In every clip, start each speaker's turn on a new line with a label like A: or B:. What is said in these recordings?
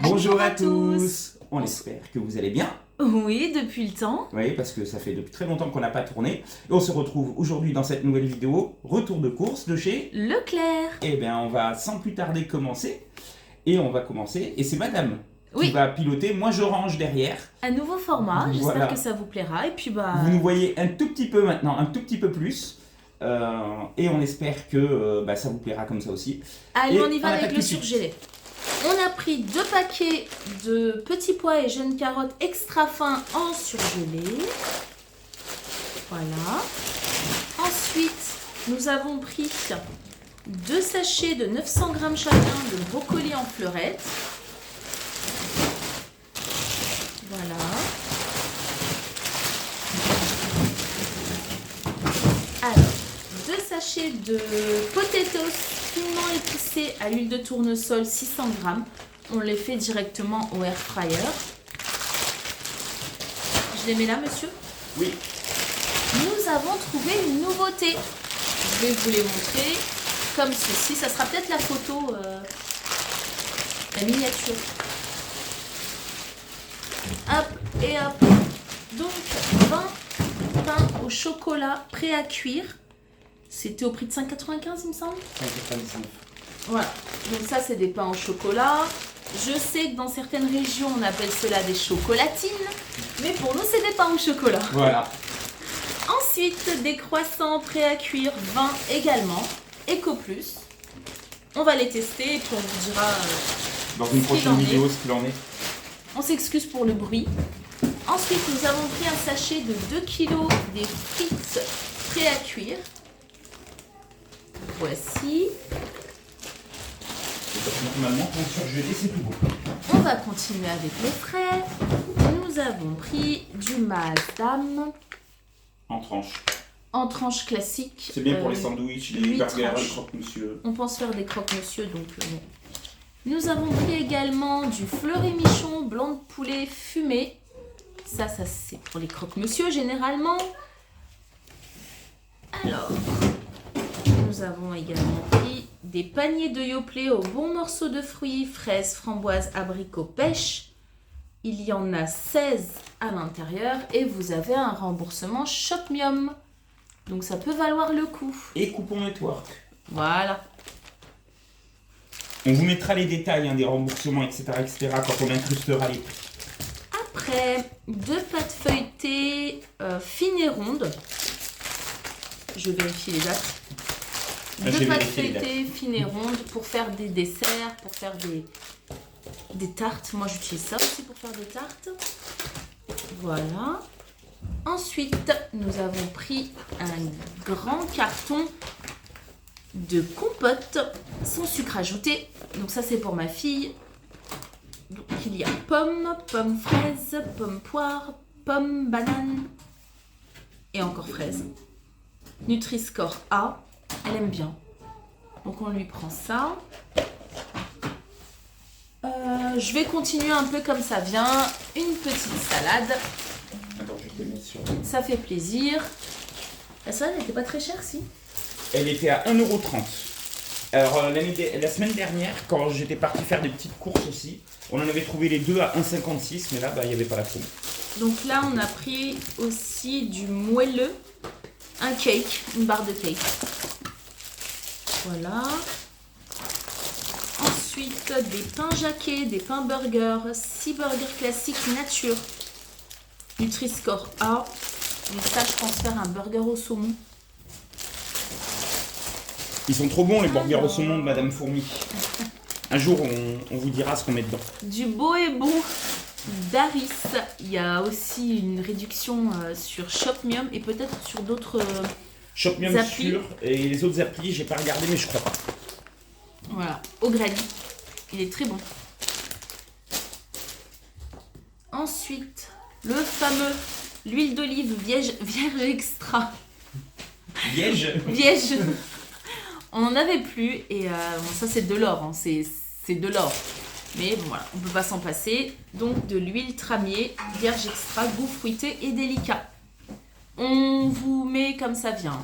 A: Bonjour à tous. On espère que vous allez bien.
B: Oui, depuis le temps.
A: Oui, parce que ça fait depuis très longtemps qu'on n'a pas tourné. Et on se retrouve aujourd'hui dans cette nouvelle vidéo, retour de course de chez
B: Leclerc.
A: Eh bien, on va sans plus tarder commencer. Et on va commencer, et c'est madame
B: Oui.
A: qui va piloter. Moi, je range derrière.
B: Un nouveau format, j'espère
A: Voilà.
B: que ça vous plaira. Et puis
A: Vous nous voyez un tout petit peu maintenant, un tout petit peu plus. Et on espère que ça vous plaira comme ça aussi.
B: Allez,
A: Et
B: on y va
A: on
B: avec
A: attaque
B: le
A: tout de suite.
B: surgelé. On a pris 2 paquets de petits pois et jeunes carottes extra fins en surgelé. Voilà. Ensuite, nous avons pris 2 sachets de 900 g chacun de brocoli en fleurettes. Voilà. Alors, 2 sachets de potatoes finement épicés à l'huile de tournesol, 600 g. On les fait directement au air fryer. Je les mets là, monsieur.
A: Oui.
B: Nous avons trouvé une nouveauté. Je vais vous les montrer comme ceci. Ça sera peut-être la photo, la miniature. Hop et hop. Donc, 20 pains au chocolat prêts à cuire. C'était au prix de 5,95 il me semble.
A: 5,99.
B: Voilà. Donc ça, c'est des pains au chocolat. Je sais que dans certaines régions, on appelle cela des chocolatines. Mais pour nous, c'est des pains au chocolat.
A: Voilà.
B: Ensuite, des croissants prêts à cuire, 20 également. Eco Plus. On va les tester et puis on vous dira
A: Dans une
B: ce qu'il
A: prochaine
B: en est.
A: vidéo, ce qu'il en est.
B: On s'excuse pour le bruit. Ensuite, nous avons pris un sachet de 2 kg des frites prêts à cuire. Voici.
A: Normalement, quand surgelé, c'est plus beau.
B: On va continuer avec les frais. Nous avons pris du Maasdam
A: En tranche.
B: en tranche classique.
A: C'est bien pour les sandwichs, les
B: 8
A: burgers,
B: tranches.
A: les croque-monsieur.
B: On pense faire des croque-monsieur, donc bon. Nous avons pris également du fleuret-michon blanc de poulet fumé. Ça c'est pour les croque-monsieur généralement. Alors, nous avons également pris des paniers de Yoplait aux bons morceaux de fruits, fraises, framboises, abricots, pêche. Il y en a 16 à l'intérieur et vous avez un remboursement Shopmium. Donc ça peut valoir le coup.
A: Et coupon network.
B: Voilà.
A: On vous mettra les détails des remboursements, etc., quand on incrustera les prix.
B: Après, 2 pâtes feuilletées fines et rondes. Je vérifie les dates.
A: Ah,
B: 2
A: j'ai
B: pâtes
A: vérifié les
B: feuilletées fines et rondes pour faire des desserts, pour faire des tartes. Moi, j'utilise ça aussi pour faire des tartes. Voilà. Ensuite, nous avons pris un grand carton de compote sans sucre ajouté. Donc ça, c'est pour ma fille. Donc il y a pommes, pommes fraises, pommes poires, pommes banane et encore fraises. Nutri-Score A, elle aime bien. Donc on lui prend ça. Je vais continuer un peu comme ça vient. Une petite salade.
A: Attends, je te mets sur.
B: Ça fait plaisir. La salade n'était pas très chère, si.
A: Elle était à 1,30 €. Alors, la semaine dernière, quand j'étais parti faire des petites courses aussi, on en avait trouvé les deux à 1,56 €, mais là, il n'y avait pas la promo.
B: Donc là, on a pris aussi du moelleux. Un cake, une barre de cake. Voilà. Ensuite, des pains jaqués, des pains burgers, 6 burgers classiques nature. Nutri-Score A. Donc ça, je pense faire un burger au saumon.
A: Ils sont trop bons, les burgers au saumon de Madame Fourmi. Un jour, on vous dira ce qu'on met dedans.
B: Du beau et bon d'Aris. Il y a aussi une réduction sur Shopmium et peut-être sur d'autres...
A: Shopmium
B: applis.
A: sûr, et les autres applis, j'ai pas regardé, mais je crois pas.
B: Voilà, au Grady. Il est très bon. Ensuite, le fameux l'huile d'olive vierge extra.
A: Liège.
B: Vierge. On n'en avait plus et bon, ça c'est de l'or, hein. C'est de l'or. Mais bon, voilà, on ne peut pas s'en passer. Donc de l'huile tramier, vierge extra, goût fruité et délicat. On vous met comme ça vient.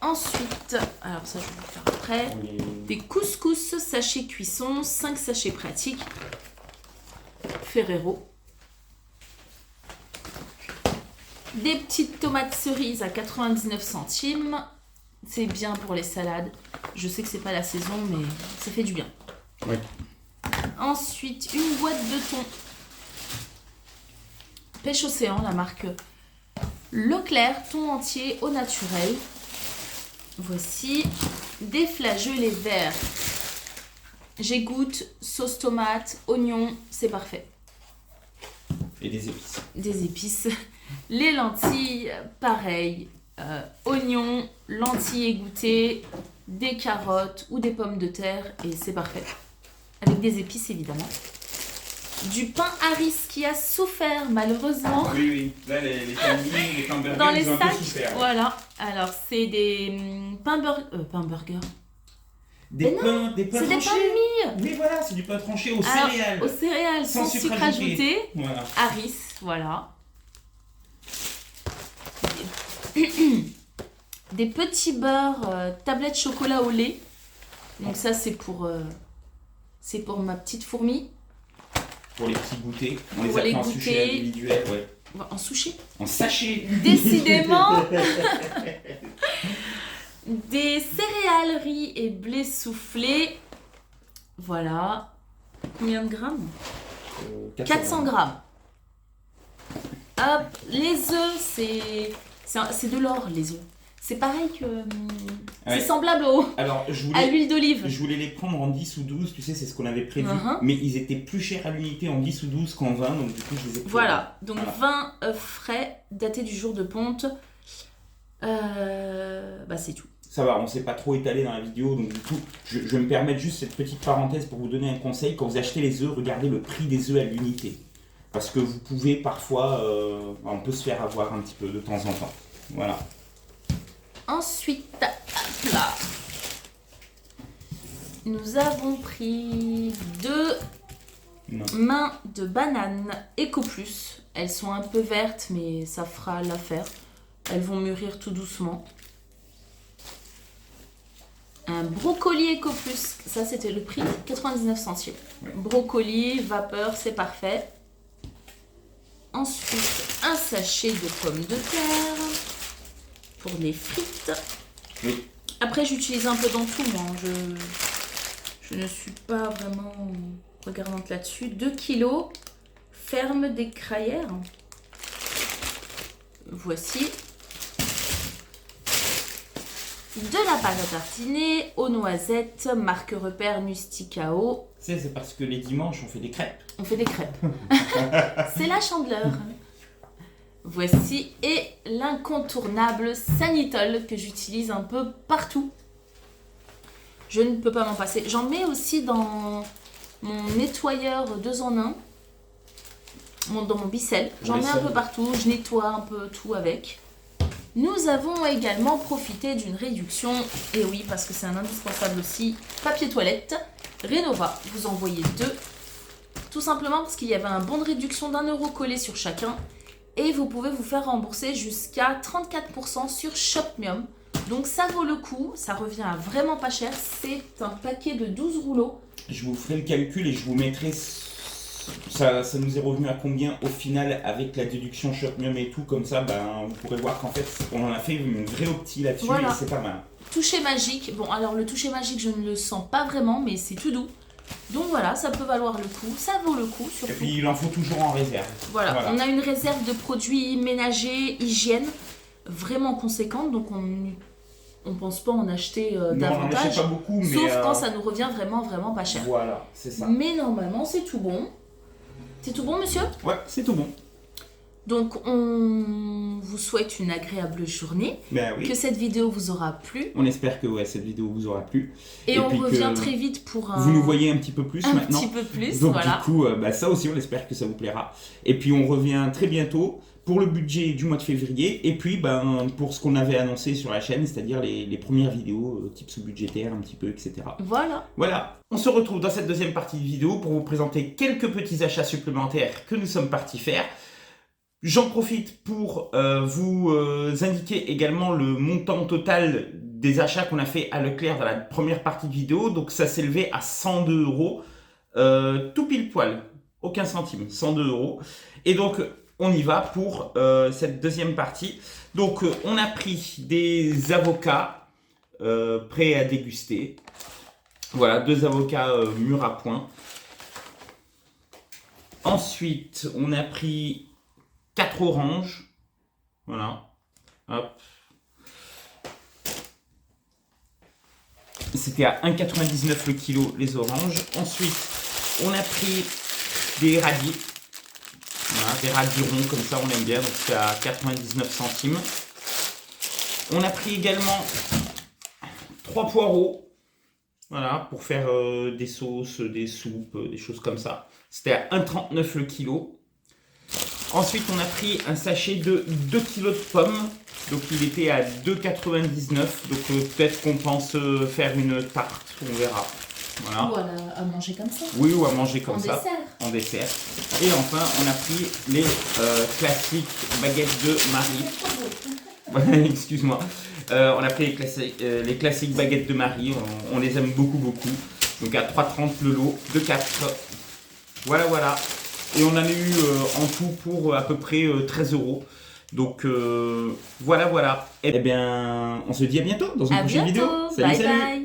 B: Ensuite, alors ça je vais vous faire après
A: Oui.
B: des couscous sachets cuisson, 5 sachets pratiques. Ferrero. Des petites tomates cerises à 99 centimes. C'est bien pour les salades. Je sais que c'est pas la saison, mais ça fait du bien.
A: Oui.
B: Ensuite, une boîte de thon. Pêche Océan, la marque Leclerc, thon entier au naturel. Voici des flageolets verts. J'égoutte, sauce tomate, oignon, c'est parfait.
A: Et des épices.
B: Des épices. Les lentilles, pareil. Oignons, lentilles égouttées, des carottes ou des pommes de terre et c'est parfait. Avec des épices évidemment. Du pain Harris qui a souffert malheureusement.
A: Oui, oui. Là, les pains burgers,
B: Dans les
A: ils ont un peu
B: sacs,
A: souffert.
B: voilà. Alors, c'est des pains burgers.
A: Des
B: Mais
A: pains
B: C'est des pains
A: tranchés.
B: de mie.
A: Oui, voilà, c'est du pain tranché aux
B: Alors,
A: céréales.
B: aux céréales, sans sucre ajouté.
A: Voilà.
B: Harris, voilà. Des petits beurres, tablettes chocolat au lait. Donc ça, c'est pour ma petite fourmi.
A: Pour les petits goûters. On les
B: Pour
A: a
B: les
A: fait en
B: goûters.
A: suchet individuel, ouais.
B: En souchet.
A: En sachet.
B: Décidément. Des céréales, riz et blé soufflé. Voilà. Combien de grammes 400 grammes. Hop, les œufs, c'est de l'or, les œufs. C'est pareil que...
A: Ouais.
B: C'est semblable
A: Alors,
B: à l'huile d'olive.
A: je voulais les prendre en 10 ou 12, tu sais, c'est ce qu'on avait prévu.
B: Uh-huh.
A: Mais ils étaient plus chers à l'unité en 10 ou 12 qu'en 20, donc du coup, je les ai pris.
B: Voilà, donc
A: Voilà.
B: 20 œufs frais, datés du jour de ponte. C'est tout.
A: Ça va, on s'est pas trop étalé dans la vidéo, donc du coup, je vais me permettre juste cette petite parenthèse pour vous donner un conseil. Quand vous achetez les œufs, regardez le prix des œufs à l'unité. Parce que vous pouvez parfois, on peut se faire avoir un petit peu de temps en temps. Voilà.
B: Ensuite, hop là, nous avons pris 2
A: Non.
B: mains de bananes Eco Plus. Elles sont un peu vertes, mais ça fera l'affaire. Elles vont mûrir tout doucement. Un brocoli Eco Plus, ça c'était le prix, 99 centimes.
A: Ouais.
B: Brocoli, vapeur, c'est parfait. Ensuite, un sachet de pommes de terre pour les frites.
A: Oui.
B: Après, j'utilise un peu dans tout, moi. Je ne suis pas vraiment regardante là-dessus. 2 kilos, ferme des crayères. Voici. De la pâte à tartiner aux noisettes, marque repère Nusticao.
A: C'est parce que les dimanches, on fait des crêpes.
B: On fait des crêpes. C'est la chandeleur. Voici, et l'incontournable Sanitol que j'utilise un peu partout. Je ne peux pas m'en passer. J'en mets aussi dans mon nettoyeur 2 en 1. Dans mon Bicel. J'en mets un peu partout. Je nettoie un peu tout avec. Nous avons également profité d'une réduction. Et oui, parce que c'est un indispensable aussi. Papier toilette. Renova. Vous en voyez 2. Tout simplement parce qu'il y avait un bon de réduction d'1 € collé sur chacun. Et vous pouvez vous faire rembourser jusqu'à 34% sur Shopmium. Donc ça vaut le coup, ça revient à vraiment pas cher. C'est un paquet de 12 rouleaux.
A: Je vous ferai le calcul et je vous mettrai... Ça nous est revenu à combien au final avec la déduction Shopmium et tout. Comme ça, vous pourrez voir qu'en fait, on en a fait une vraie opti là-dessus
B: Voilà.
A: et c'est pas mal.
B: Toucher magique. Bon, alors le toucher magique, je ne le sens pas vraiment, mais c'est tout doux. Donc voilà, ça peut valoir le coup. Ça vaut le coup, surtout.
A: Et puis, il en faut toujours en réserve.
B: Voilà, on a une réserve de produits ménagers, hygiène, vraiment conséquente. Donc on pense pas en acheter
A: Non, on en
B: davantage.
A: achète pas beaucoup, mais...
B: Sauf quand ça nous revient vraiment pas cher.
A: Voilà, c'est ça.
B: Mais normalement, c'est tout bon. C'est tout bon, monsieur?
A: Ouais, c'est tout bon.
B: Donc, on vous souhaite une agréable journée.
A: Ben oui.
B: Que cette vidéo vous aura plu.
A: On espère que cette vidéo vous aura plu.
B: Et on
A: puis
B: revient
A: que
B: très vite pour un...
A: Vous nous voyez un petit peu plus maintenant.
B: Un petit peu plus,
A: Donc
B: voilà.
A: du coup, ça aussi, on espère que ça vous plaira. Et puis, on revient très bientôt pour le budget du mois de février. Et puis, pour ce qu'on avait annoncé sur la chaîne, c'est-à-dire les premières vidéos, tips budgétaires un petit peu, etc.
B: Voilà.
A: Voilà. On se retrouve dans cette deuxième partie de vidéo pour vous présenter quelques petits achats supplémentaires que nous sommes partis faire. J'en profite pour vous indiquer également le montant total des achats qu'on a fait à Leclerc dans la première partie de vidéo. Donc ça s'élevait à 102 €, tout pile poil, aucun centime, 102 €. Et donc on y va pour cette deuxième partie. Donc on a pris des avocats prêts à déguster. Voilà, 2 avocats mûrs à point. Ensuite, on a pris 4 oranges. Voilà. Hop. C'était à 1,99 € le kilo les oranges. Ensuite, on a pris des radis. Voilà, des radis ronds comme ça, on aime bien. Donc c'est à 99 centimes. On a pris également 3 poireaux. Voilà, pour faire des sauces, des soupes, des choses comme ça. C'était à 1,39 € le kilo. Ensuite, on a pris un sachet de 2 kg de pommes. Donc, il était à 2,99 €. Donc, peut-être qu'on pense faire une tarte. On verra. Voilà.
B: Ou à manger comme ça.
A: Oui, ou à manger comme ça.
B: Dessert.
A: En dessert. Et enfin, on a pris les classiques baguettes de Marie. Excuse-moi. On a pris les classiques baguettes de Marie. On les aime beaucoup, beaucoup. Donc, à 3,30 € le lot de 4. Voilà, voilà. Et on en a eu en tout pour à peu près 13 €. Donc voilà, voilà. Eh bien, on se dit à bientôt dans une prochaine vidéo. Salut,
B: Bye
A: salut.
B: bye.